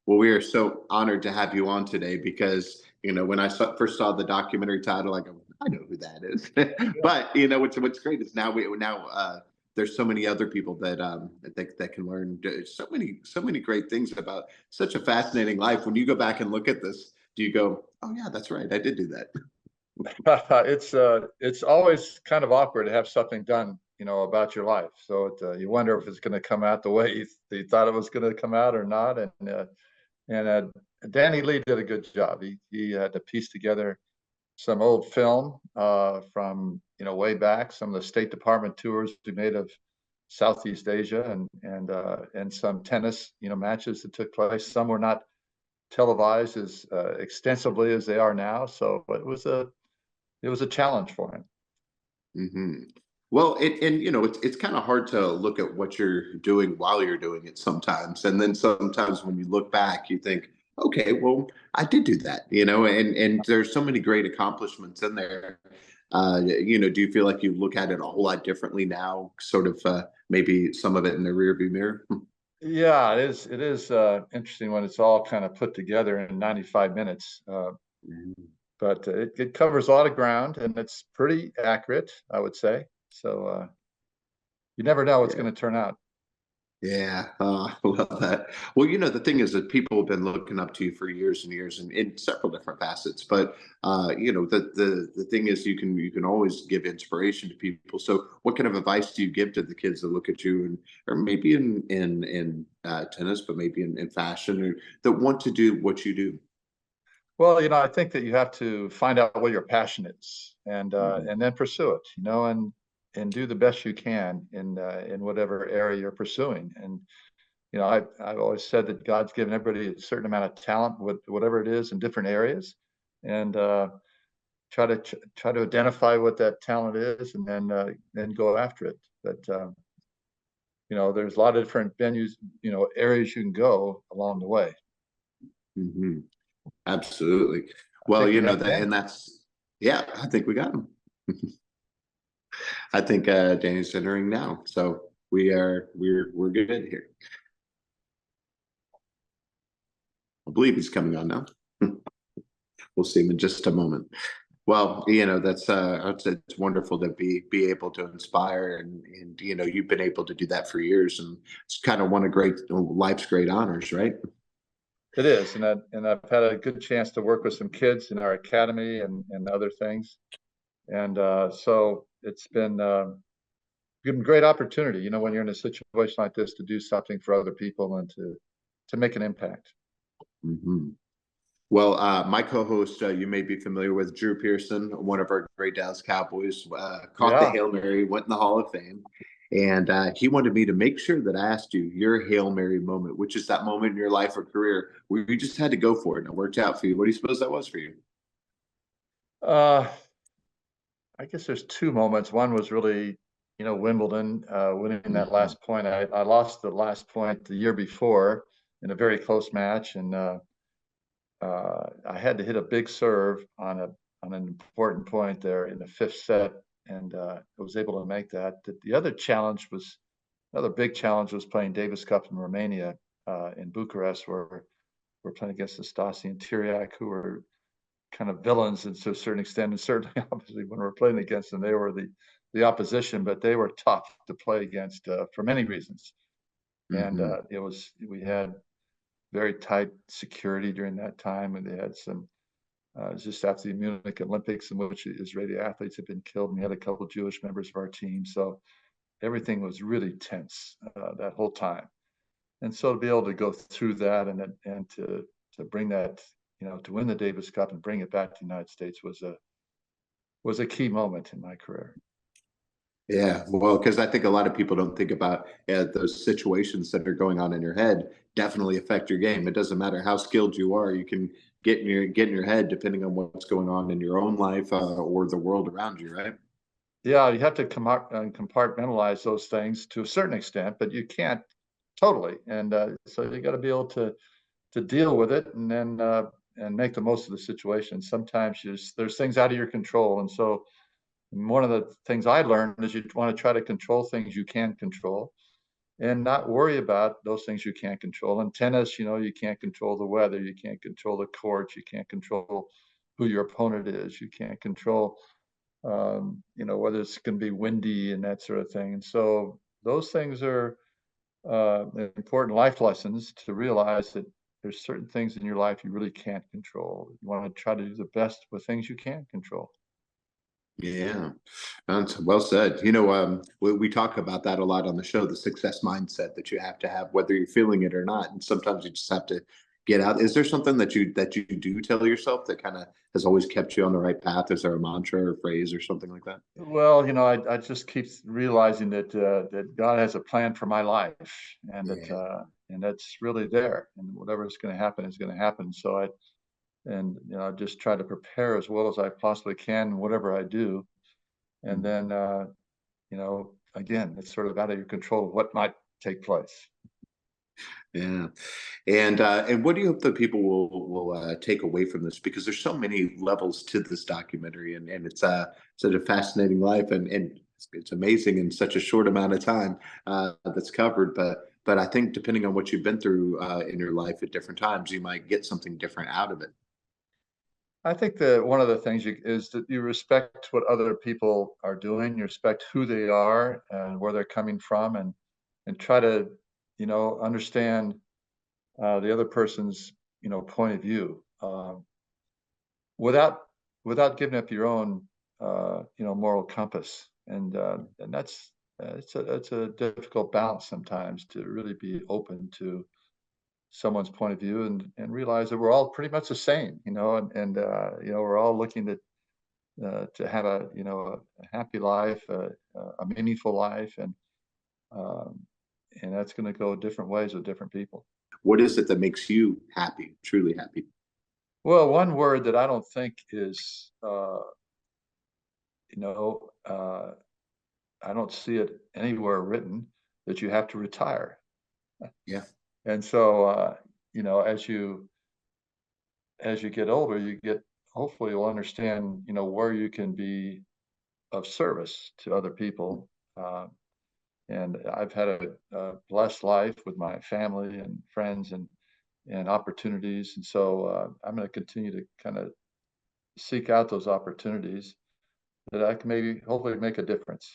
Well, we are so honored to have you on today because, when I first saw the documentary title, I go, I know who that is. But what's great is now there's so many other people that can learn so many great things about such a fascinating life. When you go back and look at this, do you go, oh yeah, that's right, I did do that. It's always kind of awkward to have something done, about your life. So you wonder if it's going to come out the way you thought it was going to come out or not. And Danny Lee did a good job. He had to piece together some old film from way back, some of the State Department tours we made of Southeast Asia, and some tennis matches that took place. Some were not televised as extensively as they are now, so it was a challenge for him. Hmm. Well, it's kind of hard to look at what you're doing while you're doing it sometimes, and then sometimes when you look back, you think, okay, well, I did do that, and there's so many great accomplishments in there. Do you feel like you look at it a whole lot differently now, sort of maybe some of it in the rearview mirror? Yeah, it is interesting when it's all kind of put together in 95 minutes. But it covers a lot of ground, and it's pretty accurate, I would say. So you never know what's Yeah. going to turn out. Yeah, I love that. Well, the thing is that people have been looking up to you for years and years in several different facets. But the thing is, you can always give inspiration to people. So, what kind of advice do you give to the kids that look at you, and or maybe in tennis, but maybe in fashion, or that want to do what you do? Well, I think that you have to find out what your passion is, Mhm. and then pursue it. And do the best you can in whatever area you're pursuing. And I've always said that God's given everybody a certain amount of talent, whatever it is, in different areas, and try to identify what that talent is, and then go after it. But there's a lot of different venues, areas you can go along the way. Hmm. Absolutely. I Well, think we have that, Dan. and that's, yeah, I think we got them. I think Danny's entering now, so we're good here. I believe he's coming on now. We'll see him in just a moment. Well, that's it's wonderful to be able to inspire, and you've been able to do that for years, and it's kind of one of great life's great honors, right? It is, and I've had a good chance to work with some kids in our academy and other things, and so it's been a great opportunity. When you're in a situation like this, to do something for other people and to make an impact. Hmm. Well, my co-host, you may be familiar with Drew Pearson, one of our great Dallas Cowboys, caught the Yeah. Hail Mary, went in the Hall of Fame. And he wanted me to make sure that I asked you your Hail Mary moment, which is that moment in your life or career where you just had to go for it and it worked out for you. What do you suppose that was for you? Uh, I guess there's two moments. One was really, Wimbledon, winning that Mhm. last point. I lost the last point the year before in a very close match, and I had to hit a big serve on an important point there in the fifth set, and I was able to make that. The other challenge was Another big challenge was playing Davis Cup in Romania, in Bucharest, where we're playing against the Stasi and Tiriac, who were kind of villains, and to a certain extent, and certainly, obviously, when we're playing against them, they were the opposition, but they were tough to play against for many reasons. And Mhm. we had very tight security during that time, and they had some. It was just after the Munich Olympics, in which Israeli athletes had been killed, and we had a couple of Jewish members of our team. So everything was really tense that whole time. And so to be able to go through that, and to bring that, to win the Davis Cup and bring it back to the United States was a key moment in my career. Yeah, well, because I think a lot of people don't think about those situations that are going on in your head definitely affect your game. It doesn't matter how skilled you are; you can get in your head depending on what's going on in your own life or the world around you, right? Yeah, you have to compartmentalize those things to a certain extent, but you can't totally. And so you got to be able to deal with it, and make the most of the situation. Sometimes there's things out of your control, and so one of the things I learned is you want to try to control things you can control, and not worry about those things you can't control. In tennis, you can't control the weather, you can't control the courts, you can't control who your opponent is, you can't control, whether it's going to be windy and that sort of thing. And so those things are important life lessons to realize that there's certain things in your life you really can't control. You want to try to do the best with things you can control. Yeah, that's well said. We talk about that a lot on the show, the success mindset that you have to have, whether you're feeling it or not. And sometimes you just have to get out. Is there something that you do tell yourself that kind of has always kept you on the right path? Is there a mantra or phrase or something like that? Well, I just keep realizing that God has a plan for my life, Yeah. and that's really there, and whatever is going to happen is going to happen. So I just try to prepare as well as I possibly can, whatever I do, and then again, it's sort of out of your control what might take place. Yeah. And what do you hope that people will take away from this? Because there's so many levels to this documentary, and it's such a fascinating life, and it's amazing in such a short amount of time that's covered. But I think depending on what you've been through in your life at different times, you might get something different out of it. I think that one of the things is that you respect what other people are doing, you respect who they are and where they're coming from, and try to, understand the other person's, point of view, without giving up your own, moral compass. And it's a difficult balance sometimes to really be open to someone's point of view and realize that we're all pretty much the same, and we're all looking to have a happy life, a meaningful life, um, and that's going to go different ways with different people. What is it that makes you happy, truly happy? Well, one word that I don't think is, you know, uh, I don't see it anywhere written that you have to retire. Yeah. And so, as you get older, hopefully you'll understand, where you can be of service to other people. Uh, and I've had a blessed life with my family and friends and opportunities. And so I'm going to continue to kind of seek out those opportunities that I can maybe hopefully make a difference.